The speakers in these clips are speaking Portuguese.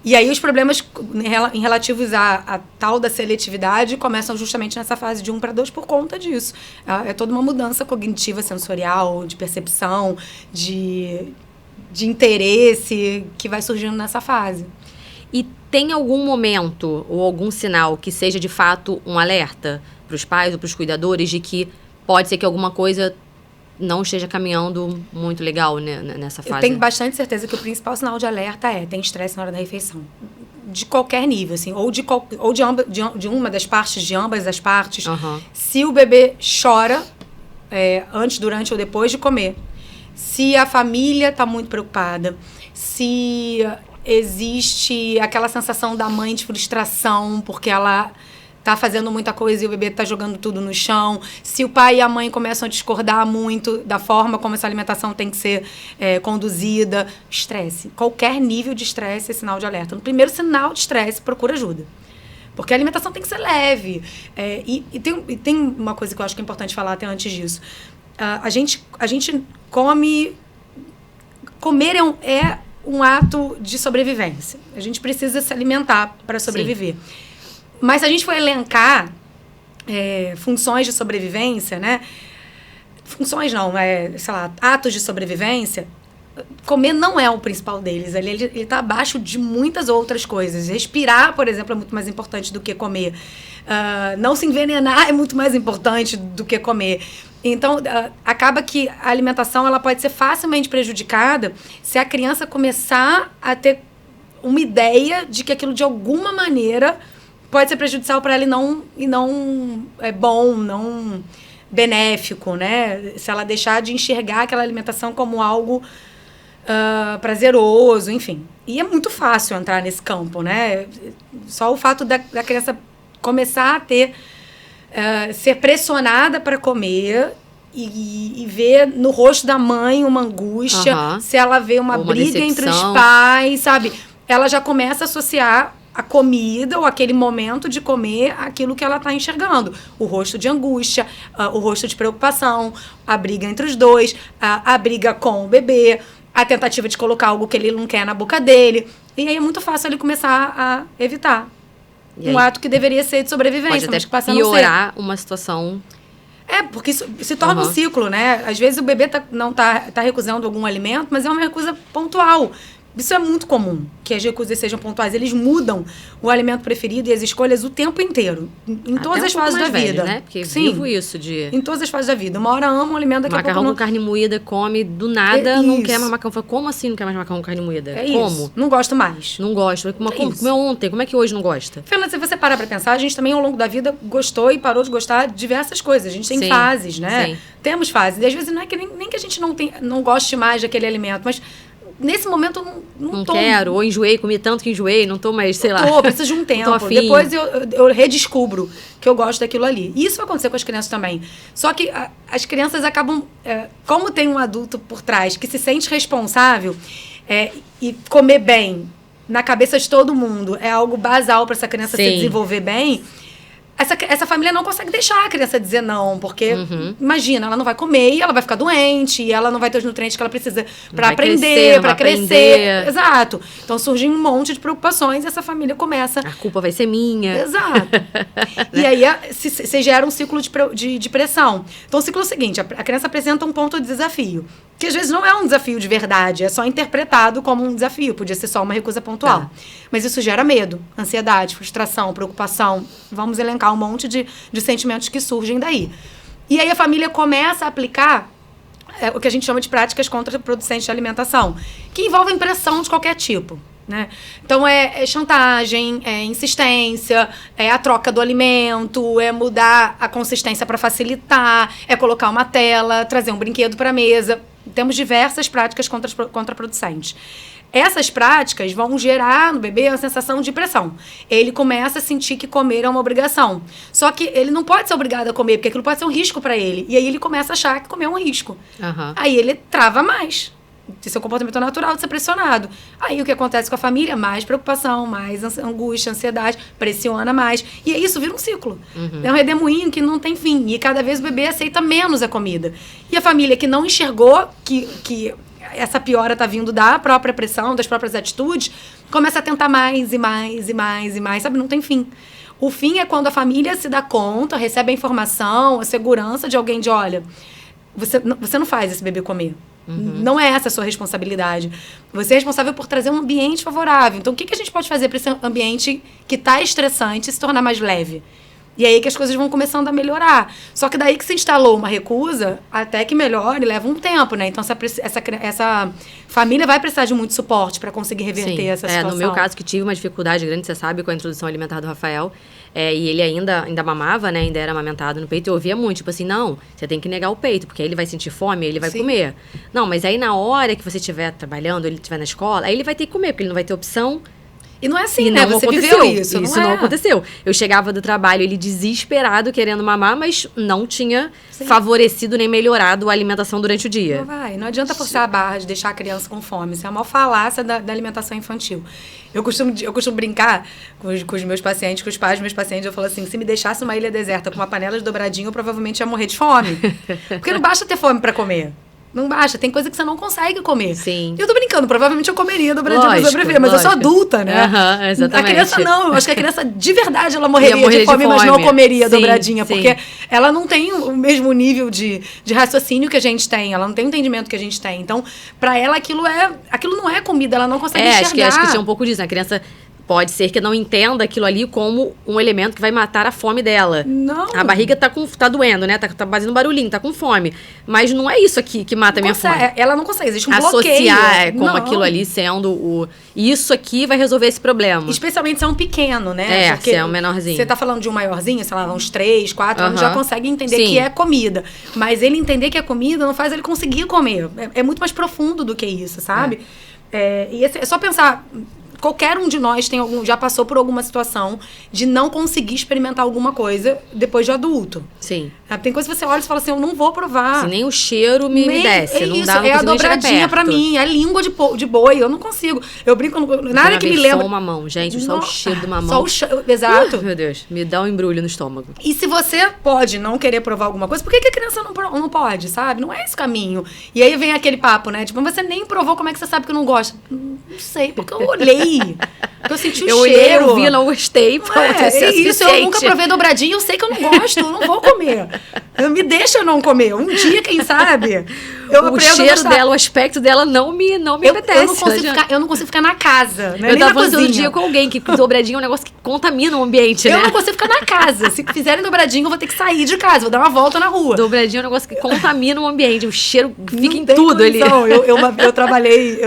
E aí os problemas em relativos a tal da seletividade começam justamente nessa fase de 1 para 2 por conta disso. É toda uma mudança cognitiva, sensorial, de percepção, de interesse que vai surgindo nessa fase. E tem algum momento ou algum sinal que seja de fato um alerta para os pais ou para os cuidadores de que pode ser que alguma coisa não esteja caminhando muito legal, né, nessa fase? Eu tenho bastante certeza que o principal sinal de alerta tem estresse na hora da refeição. De qualquer nível, assim, ou de uma das partes, de ambas as partes. Uhum. Se o bebê chora antes, durante ou depois de comer, se a família está muito preocupada, se existe aquela sensação da mãe de frustração porque ela tá fazendo muita coisa e o bebê tá jogando tudo no chão, se o pai e a mãe começam a discordar muito da forma como essa alimentação tem que ser conduzida, estresse. Qualquer nível de estresse é sinal de alerta. No primeiro sinal de estresse, procura ajuda. Porque a alimentação tem que ser leve. E tem uma coisa que eu acho que é importante falar até antes disso. A gente come... Comer é um ato de sobrevivência. A gente precisa se alimentar para sobreviver. Sim. Mas se a gente for elencar funções de sobrevivência, né? Funções não, sei lá, atos de sobrevivência, comer não é o principal deles. Ele está abaixo de muitas outras coisas. Respirar, por exemplo, é muito mais importante do que comer. Não se envenenar é muito mais importante do que comer. Então, acaba que a alimentação ela pode ser facilmente prejudicada se a criança começar a ter uma ideia de que aquilo, de alguma maneira, pode ser prejudicial para ela e não é bom, não benéfico, né? Se ela deixar de enxergar aquela alimentação como algo prazeroso, enfim. E é muito fácil entrar nesse campo, né? Só o fato da criança começar a ter... ser pressionada para comer e ver no rosto da mãe uma angústia, se ela vê uma briga decepção entre os pais, sabe? Ela já começa a associar a comida ou aquele momento de comer aquilo que ela está enxergando. O rosto de angústia, o rosto de preocupação, a briga entre os dois, a briga com o bebê, a tentativa de colocar algo que ele não quer na boca dele. E aí é muito fácil ele começar a evitar. Um ato que deveria ser de sobrevivência, mas que passa a piorar uma situação. Porque isso se torna um ciclo, né? Às vezes o bebê não tá recusando algum alimento, mas é uma recusa pontual. Isso é muito comum, que as recusas sejam pontuais. Eles mudam o alimento preferido e as escolhas o tempo inteiro. Em todas as fases da vida. Né? Porque vivo isso de... Em todas as fases da vida. Uma hora ama um alimento, daqui a pouco macarrão com carne moída, come do nada, não quer mais macarrão. Fala, como assim não quer mais macarrão com carne moída? Como? Isso. Não gosto mais. Não gosto. Comeu ontem, como é que hoje não gosta? Fernanda, se você parar pra pensar, a gente também ao longo da vida gostou e parou de gostar de diversas coisas. A gente tem fases, né? Sim. Temos fases. E às vezes não é que nem que a gente não goste mais daquele alimento, mas... Nesse momento, eu não tô... quero, ou enjoei, comi tanto que enjoei, não tô mais, sei lá. Preciso de um tempo. Depois eu redescubro que eu gosto daquilo ali. E isso vai acontecer com as crianças também. Só que as crianças acabam... como tem um adulto por trás que se sente responsável e comer bem na cabeça de todo mundo é algo basal para essa criança se desenvolver bem... Essa família não consegue deixar a criança dizer não, porque, imagina, ela não vai comer e ela vai ficar doente, e ela não vai ter os nutrientes que ela precisa para aprender, para crescer. Exato. Então, surge um monte de preocupações e essa família começa... A culpa vai ser minha. Exato. E aí, se gera um ciclo de pressão. Então, o ciclo é o seguinte, a criança apresenta um ponto de desafio, que às vezes não é um desafio de verdade, é só interpretado como um desafio, podia ser só uma recusa pontual. Mas isso gera medo, ansiedade, frustração, preocupação. Vamos elencar um monte de sentimentos que surgem daí. E aí a família começa a aplicar o que a gente chama de práticas contraproducentes de alimentação, que envolvem pressão de qualquer tipo, né? Então, é chantagem, é insistência, é a troca do alimento, é mudar a consistência para facilitar, é colocar uma tela, trazer um brinquedo para a mesa. Temos diversas práticas contraproducentes. Essas práticas vão gerar no bebê uma sensação de pressão. Ele começa a sentir que comer é uma obrigação. Só que ele não pode ser obrigado a comer, porque aquilo pode ser um risco para ele. E aí ele começa a achar que comer é um risco. Aí ele trava mais. Esse é o comportamento natural de ser pressionado. Aí o que acontece com a família? Mais preocupação, mais angústia, ansiedade, pressiona mais. E aí isso vira um ciclo. É um redemoinho que não tem fim. E cada vez o bebê aceita menos a comida. E a família que não enxergou que essa piora está vindo da própria pressão, das próprias atitudes, começa a tentar mais e mais e mais e mais, sabe? Não tem fim. O fim é quando a família se dá conta, recebe a informação, a segurança de alguém de, olha, você não faz esse bebê comer. Não é essa a sua responsabilidade. Você é responsável por trazer um ambiente favorável. Então, o que a gente pode fazer para esse ambiente que está estressante se tornar mais leve? E aí que as coisas vão começando a melhorar. Só que daí que se instalou uma recusa, até que melhore, leva um tempo, né? Então, essa família vai precisar de muito suporte para conseguir reverter essa situação. No meu caso, que tive uma dificuldade grande, você sabe, com a introdução alimentar do Rafael, e ele ainda mamava, né? Ainda era amamentado no peito. Eu ouvia muito, tipo assim, não, você tem que negar o peito, porque aí ele vai sentir fome, ele vai comer. Não, mas aí na hora que você estiver trabalhando, ele estiver na escola, aí ele vai ter que comer, porque ele não vai ter opção. E não é assim, né? Você viveu isso. Isso não aconteceu. Eu chegava do trabalho, ele desesperado, querendo mamar, mas não tinha favorecido nem melhorado a alimentação durante o dia. Não vai. Não adianta forçar a barra de deixar a criança com fome. Isso é uma falácia da alimentação infantil. Eu costumo brincar com os meus pacientes, com os pais dos meus pacientes. Eu falo assim, se me deixasse uma ilha deserta com uma panela de dobradinho, eu provavelmente ia morrer de fome. Porque não basta ter fome para comer. Não basta, tem coisa que você não consegue comer. Sim. Eu tô brincando, provavelmente eu comeria dobradinho pra sobreviver, mas eu sou adulta, né? Exatamente. A criança não, eu acho que a criança de verdade ela morreria de fome, mas não comeria dobradinha, porque ela não tem o mesmo nível de raciocínio que a gente tem, ela não tem o entendimento que a gente tem. Então, pra ela aquilo não é comida, ela não consegue enxergar. Acho que tinha um pouco disso, a criança pode ser que não entenda aquilo ali como um elemento que vai matar a fome dela. Não. A barriga tá doendo, né? Tá fazendo barulhinho, tá com fome. Mas não é isso aqui que mata a minha fome. Ela não consegue, existe um bloqueio. Associar como aquilo ali sendo isso aqui vai resolver esse problema. Especialmente se é um pequeno, né? Se é um menorzinho. Você tá falando de um maiorzinho, sei lá, uns 3, 4 anos, já consegue entender que é comida. Mas ele entender que é comida não faz ele conseguir comer. É muito mais profundo do que isso, sabe? E é só pensar... Qualquer um de nós já passou por alguma situação de não conseguir experimentar alguma coisa depois de adulto. Sim. Tem coisa que você olha e fala assim, eu não vou provar. Se nem o cheiro me desce. Não dá, não é a dobradinha pra mim, é a língua de boi, eu não consigo. Eu brinco, nada que me lembra. Só o mamão, gente, só o cheiro do mamão. Só o cheiro, exato. Meu Deus, me dá um embrulho no estômago. E se você pode não querer provar alguma coisa, por que a criança não pode, sabe? Não é esse caminho. E aí vem aquele papo, né? Tipo, você nem provou, como é que você sabe que não gosta? Não sei, porque eu olhei. Porque eu senti o cheiro. Olhei, eu vi, não gostei. Isso, eu nunca provei dobradinho, eu sei que eu não gosto, eu não vou comer. Me deixa eu não comer. Um dia, quem sabe, eu aprendo o cheiro dela, o aspecto dela não me apetece. Eu não consigo ficar na casa, né? Eu tava falando outro dia com alguém que dobradinho é um negócio que contamina o ambiente, né? Eu não consigo ficar na casa. Se fizerem dobradinho, eu vou ter que sair de casa, vou dar uma volta na rua. Dobradinho é um negócio que contamina o ambiente, o cheiro fica em tudo ali. Eu trabalhei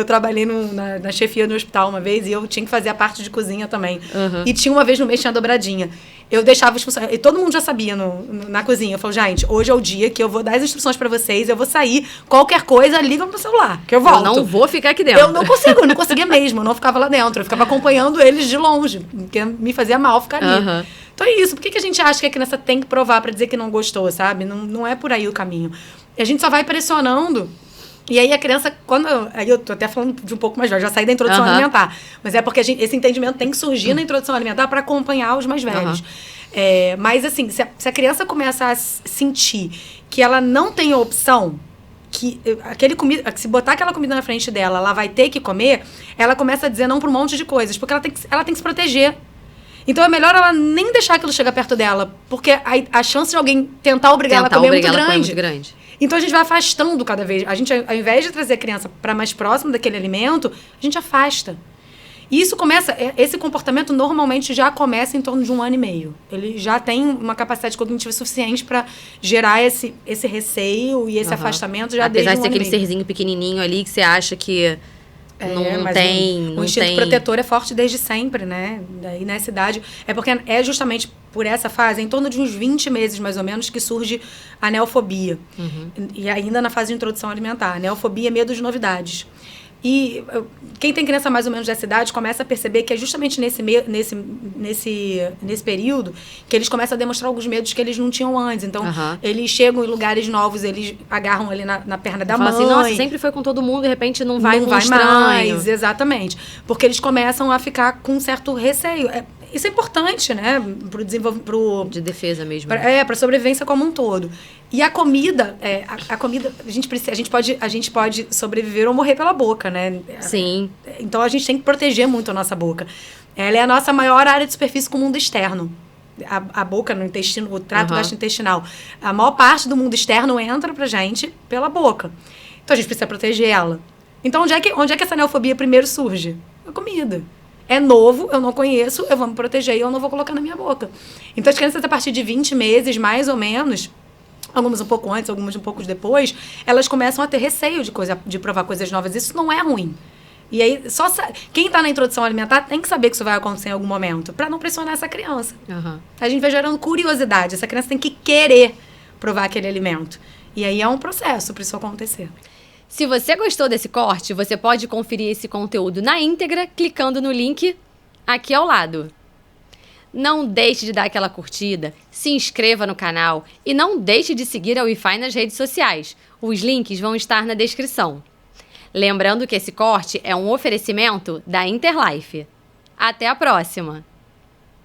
na chefia do hospital uma vez e eu tinha que fazer a parte de cozinha também. E tinha uma vez no mês, tinha dobradinha. Eu deixava os funcionários, e todo mundo já sabia na cozinha. Eu falo, gente, hoje é o dia que eu vou dar as instruções pra vocês, eu vou sair, qualquer coisa, liga pro celular, que eu volto. Eu não vou ficar aqui dentro. Eu não conseguia mesmo, eu não ficava lá dentro. Eu ficava acompanhando eles de longe, porque me fazia mal ficar ali. Então é isso, por que a gente acha que a criança tem que provar pra dizer que não gostou, sabe? Não é por aí o caminho. E a gente só vai pressionando. E aí a criança, aí eu tô até falando de um pouco mais velho, já saí da introdução alimentar, mas é porque esse entendimento tem que surgir na introdução alimentar para acompanhar os mais velhos. Mas assim, se a criança começa a sentir que ela não tem opção, que se botar aquela comida na frente dela, ela vai ter que comer, ela começa a dizer não para um monte de coisas, porque ela tem que se proteger. Então é melhor ela nem deixar aquilo chegar perto dela, porque a chance de alguém tentar obrigar ela a comer é muito grande. Então a gente vai afastando cada vez. A gente, ao invés de trazer a criança para mais próximo daquele alimento, a gente afasta. E isso esse comportamento normalmente já começa em torno de 1 ano e meio. Ele já tem uma capacidade cognitiva suficiente para gerar esse receio e esse afastamento já desde 1 ano e meio. Apesar de ser aquele serzinho pequenininho ali que você acha que não tem... O instinto protetor é forte desde sempre, né? Daí nessa idade. É porque é justamente por essa fase, em torno de uns 20 meses mais ou menos, que surge a neofobia. E ainda na fase de introdução alimentar. A neofobia é medo de novidades. E quem tem criança mais ou menos dessa idade começa a perceber que é justamente nesse período que eles começam a demonstrar alguns medos que eles não tinham antes. Então, eles chegam em lugares novos, eles agarram ali na perna da mãe. Assim, nossa, sempre foi com todo mundo, de repente não vai mais. Exatamente. Porque eles começam a ficar com um certo receio. Isso é importante, né? Pro desenvolvimento. De defesa mesmo. Pra sobrevivência como um todo. E a comida, a comida, a gente pode sobreviver ou morrer pela boca, né? Sim. Então a gente tem que proteger muito a nossa boca. Ela é a nossa maior área de superfície com o mundo externo. A boca no intestino, o trato gastrointestinal. A maior parte do mundo externo entra pra gente pela boca. Então a gente precisa proteger ela. Então onde é que essa neofobia primeiro surge? A comida. É novo, eu não conheço, eu vou me proteger e eu não vou colocar na minha boca. Então as crianças a partir de 20 meses, mais ou menos, algumas um pouco antes, algumas um pouco depois, elas começam a ter receio de provar coisas novas. Isso não é ruim. E aí, quem está na introdução alimentar tem que saber que isso vai acontecer em algum momento, para não pressionar essa criança. A gente vai gerando curiosidade. Essa criança tem que querer provar aquele alimento. E aí é um processo para isso acontecer. Se você gostou desse corte, você pode conferir esse conteúdo na íntegra clicando no link aqui ao lado. Não deixe de dar aquela curtida, se inscreva no canal e não deixe de seguir a Wi-Fi nas redes sociais. Os links vão estar na descrição. Lembrando que esse corte é um oferecimento da Interlife. Até a próxima!